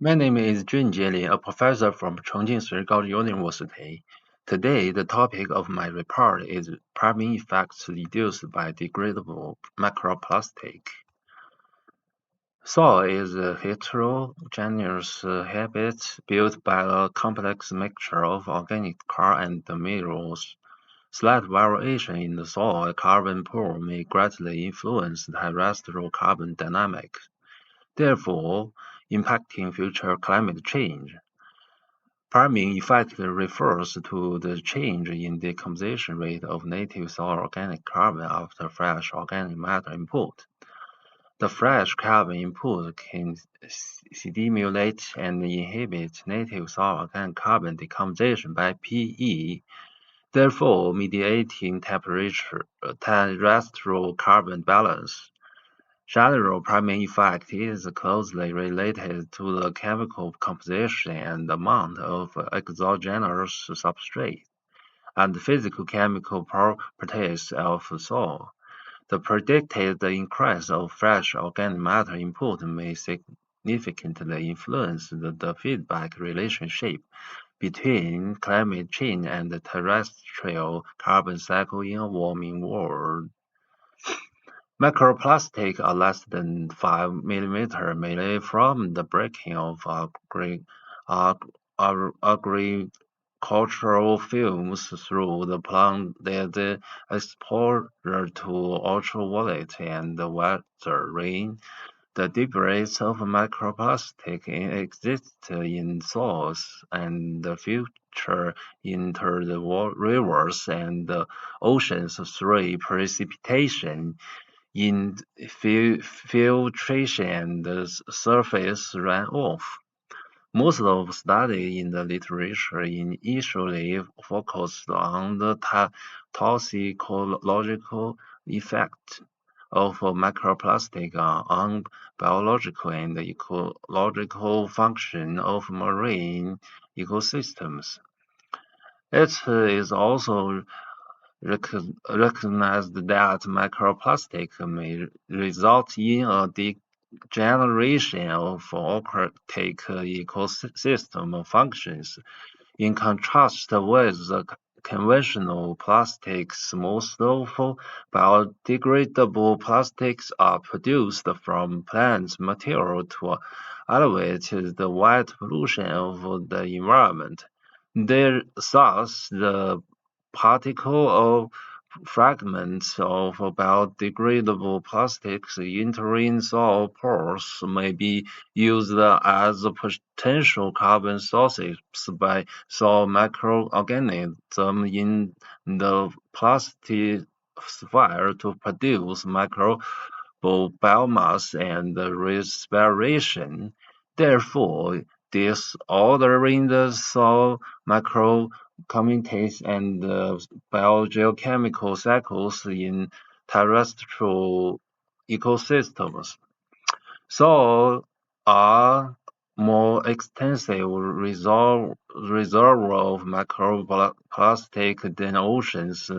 My name is Junjie, a professor from Chongging University. Today, the topic of my report is priming effects reduced by degradable microplastic. Soil is a heterogeneous habit built by a complex mixture of organic carbon and minerals. Slight variation in the soil carbon pool may greatly influence terrestrial carbon dynamics, therefore impacting future climate change. Priming effect refers to the change in decomposition rate of native soil organic carbon after fresh organic matter input. The fresh carbon input can stimulate and inhibit native soil organic carbon decomposition by Pe, therefore mediating terrestrial carbon balance. General priming effect is closely related to the chemical composition and amount of exogenous substrate, and physical-chemical properties of soil. The predicted increase of fresh organic matter input may significantly influence the feedback relationship between climate change and the terrestrial carbon cycle in a warming world. Microplastics are less than 5 mm merely from the breaking of agricultural fumes through the plant. Their exposure to ultraviolet and weather rain. The debris of microplastic exist in soils and filter into the rivers and oceans through precipitation, infiltration, and surface runoff. Most of studies in the literature initially focused on the toxicological effect of microplastic on biological and ecological function of marine ecosystems. It is also recognized that microplastic may result in a degeneration of aquatic ecosystem functions. In contrast with the conventional plastics, most of biodegradable plastics are produced from plant material to elevate the wide pollution of the environment. Thus, the particle or fragments of biodegradable plastics entering soil pores may be used as potential carbon sources by soil microorganisms in the plastisphere to produce microbial biomass and respiration. Therefore, disordering the soil microcommunities and biogeochemical cycles in terrestrial ecosystems. So are more extensive reservoir of microplastic than oceans.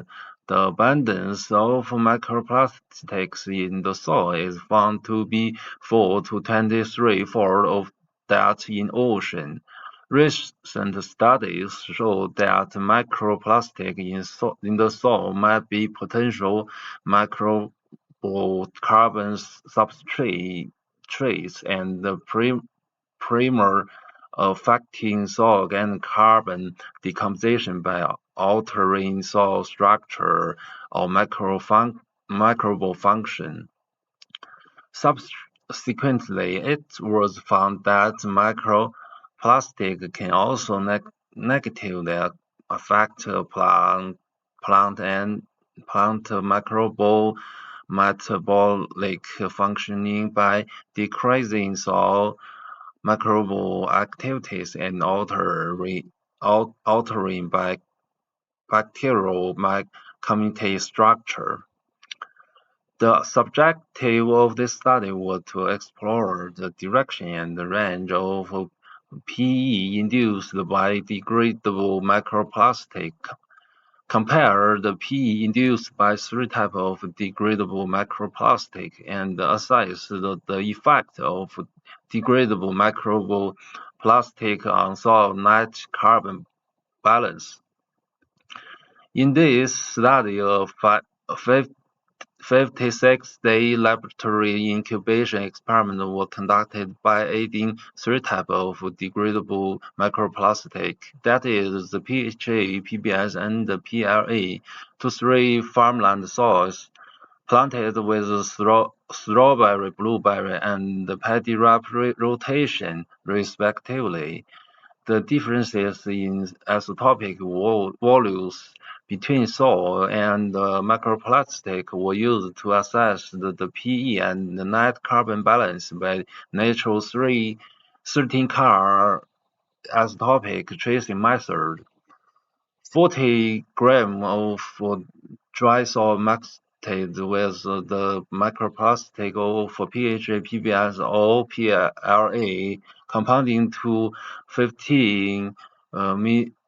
The abundance of microplastics in the soil is found to be 4 to 23-fold of that in ocean. Recent studies show that microplastic in the soil might be potential microbial carbon substrate traits and the primer affecting soil organic carbon decomposition by altering soil structure or microbial function. Subsequently, it was found that microplastic can also negatively affect plant microbial metabolic functioning by decreasing soil microbial activities and altering bacterial community structure. The objective of this study was to explore the direction and the range of PE induced by degradable microplastic. Compare the PE induced by 3 types of degradable microplastic and assess the effect of degradable microplastic on soil net carbon balance. In this study, a 56-day laboratory incubation experiment was conducted by adding three types of degradable microplastic, that is, the PHA, PBS, and the PLA, to three farmland soils planted with strawberry, blueberry, and paddy rotation, respectively. The differences in isotopic volumes between soil and microplastic were used to assess the Pe and the net carbon balance by natural 13-car isotopic tracing method. 40 grams of dry soil mixed with the microplastic of PHA, PBS, or PLA compounding to 15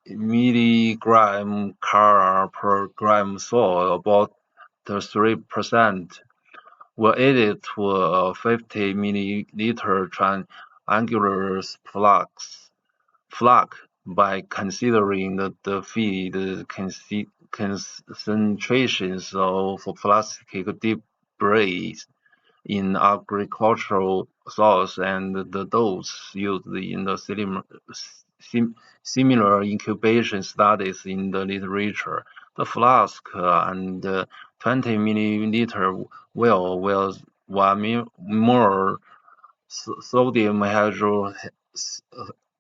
milligram per gram soil, about 3%, were added to a 50 milliliter triangular flask by considering the feed concentrations of plastic debris in agricultural soils and the dose used in the similar incubation studies in the literature. The flask and 20 milliliter well was 1 more sodium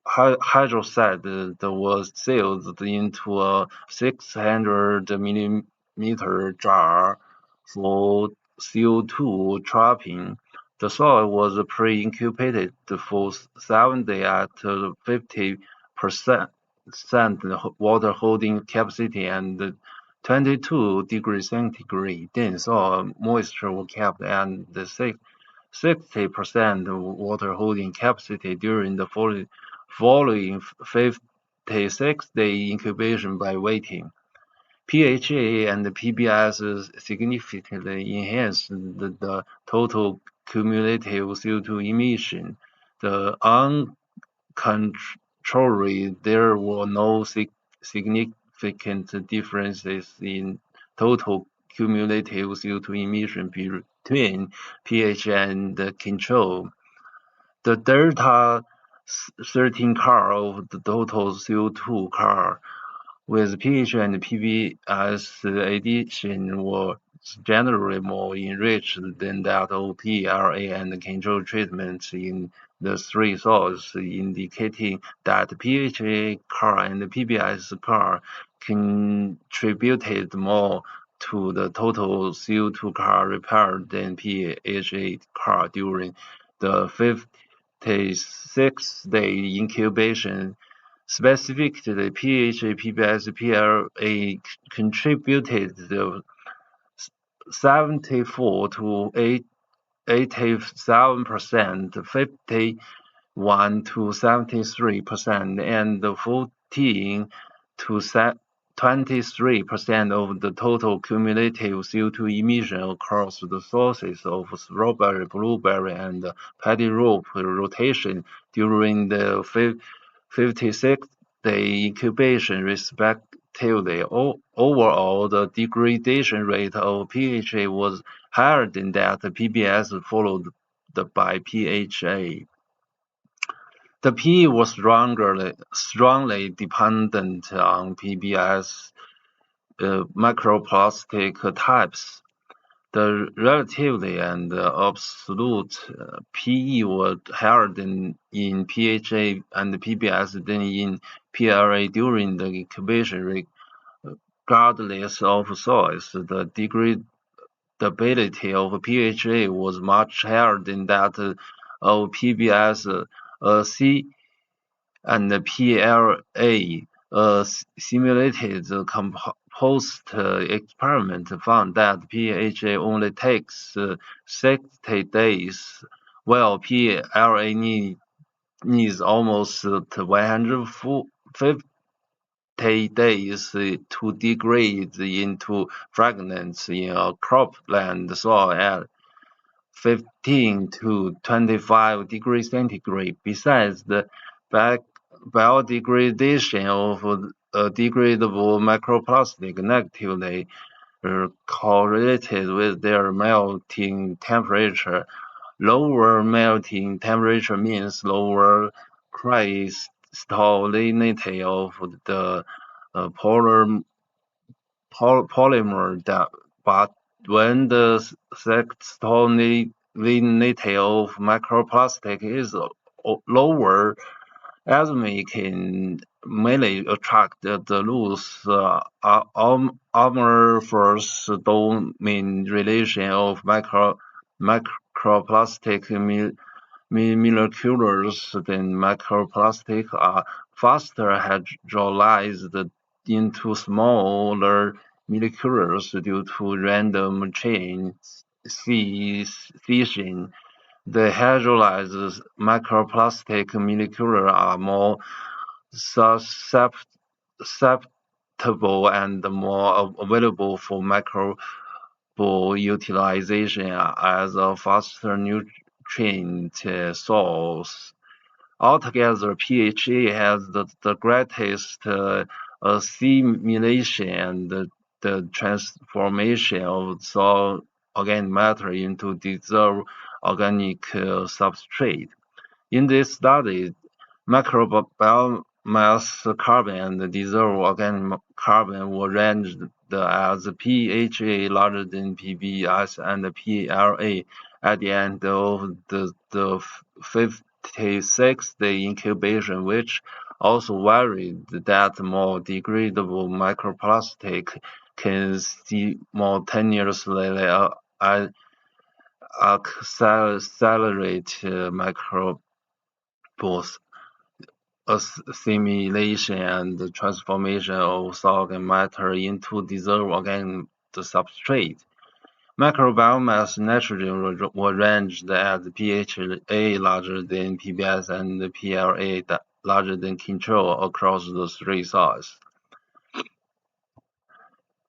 hydroxide was sealed into a 600 millimeter jar for CO2 trapping. The soil was pre-incubated for 7 days at 50% water holding capacity and 22 degrees centigrade. Then soil moisture was kept at 60% water holding capacity during the following 56-day incubation by waiting. PHA and PBS significantly enhanced the total cumulative CO2 emission. The uncontrolled, there were no significant differences in total cumulative CO2 emission between PHA and the control. The delta 13 car of the total CO2 car with PHA and PBS addition was generally more enriched than that of PLA and control treatments in the three soils, indicating that PHA car and PBS car contributed more to the total CO2 car repair than PHA car during the 56-day incubation. Specifically, PHA, PBS, PLA contributed 74 to 87%, 51 to 73%, and 14 to 23% of the total cumulative CO2 emission across the sources of strawberry, blueberry, and paddy rotation during the 56-day incubation, respectively. Overall, the degradation rate of PHA was higher than that PBS, followed by PHA. The P was strongly dependent on PBS microplastic types. The relative and absolute Pe were higher than in PHA and PBS than in PLA during the incubation, regardless of source. The degradability of PHA was much higher than that of PBS. C and PLA simulated compost experiment found that PHA only takes 60 days, while PLA needs almost 150 days to degrade into fragments in a cropland soil. 15 to 25 degrees centigrade. Besides, the biodegradation of degradable microplastic negatively correlated with their melting temperature. Lower melting temperature means lower crystallinity of the polar polymer, but when the crystallinity of microplastic is lower, Asthma can mainly attract the loose amorphous domain relation of microplastic molecules. Then microplastic are faster hydrolyzed into smaller molecules due to random chain fission. The hydrolyzed microplastic molecules are more susceptible and more available for microbial utilization as a faster nutrient source. Altogether, PHA has the greatest assimilation and the transformation of soil organic matter into dissolved organic substrate. In this study, microbiome carbon and dissolved organic carbon were ranged as PHA larger than PBS and PLA at the end of the 56-day incubation, which also varied that more degradable microplastic can simultaneously accelerate microbial assimilation and transformation of solid matter into dissolved organic substrate. Microbiomass nitrogen was ranged at pHa larger than PBS and PLA larger than control across the three soils.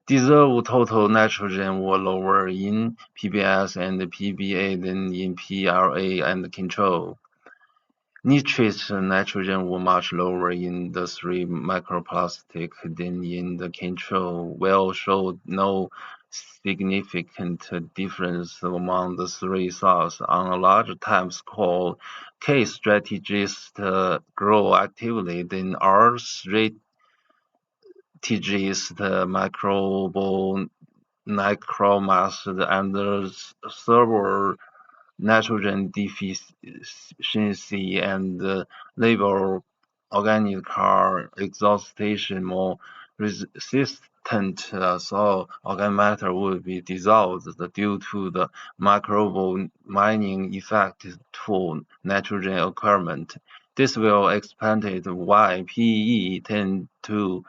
Dissolved total nitrogen was lower in PBS and PBA than in PLA and control. Nitrate nitrogen was much lower in the three microplastic than in the control, while showed no significant difference among the three soils. On a larger time scale, K strategists grow actively than R strategists microbial micromass and server nitrogen deficiency and label organic car exhaustion more resistant, so organic matter would be dissolved due to the microbial mining effect to nitrogen acquirement. This will explain why PE tend to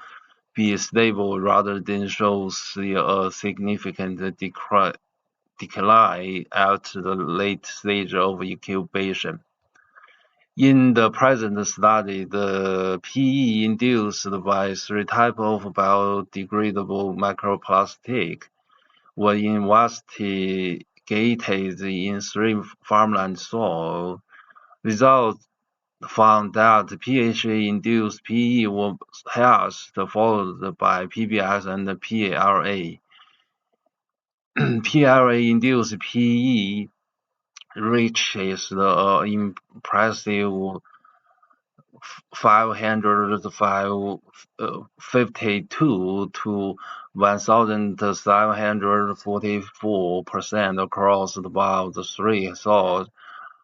be stable rather than shows a significant decline at the late stage of incubation. In the present study, the PE induced by three types of biodegradable microplastic were investigated in three farmland soil. Results found that PHA-induced PE was highest, followed by PBS and PLA. PLA-induced PE reaches the impressive 552 to 1,744% across about the three soils,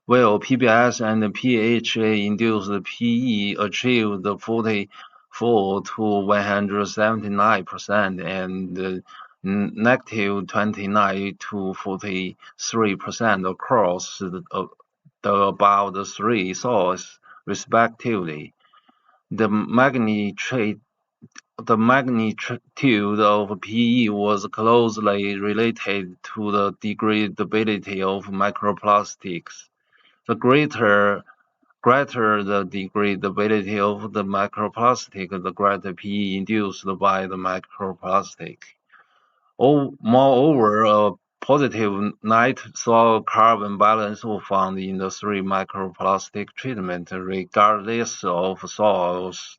while PBS and PHA-induced PE achieved 44 to 179% and negative 29 to 43% across about the three soils, respectively. The magnitude of PE was closely related to the degradability of microplastics. The greater the degradability of the microplastic, the greater PE induced by the microplastic. Moreover, a positive net soil carbon balance was found in the 3 microplastic treatment regardless of soils.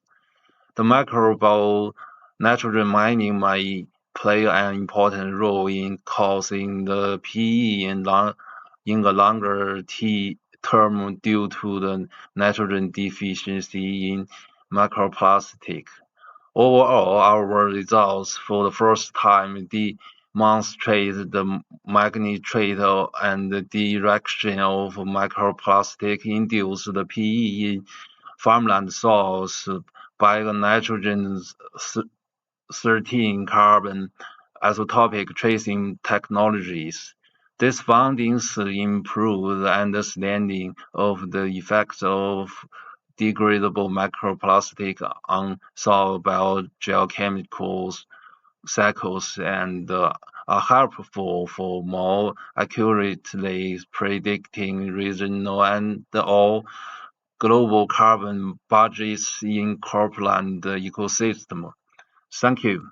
The microbial nitrogen mining might play an important role in causing the PE in a longer term due to the nitrogen deficiency in microplastic. Overall, our results for the first time demonstrate the magnitude and the direction of microplastic-induced PE in farmland soils by the nitrogen 13 carbon isotopic tracing technologies. These findings improve the understanding of the effects of degradable microplastic on soil biogeochemical cycles and are helpful for more accurately predicting regional and or global carbon budgets in cropland ecosystem. Thank you.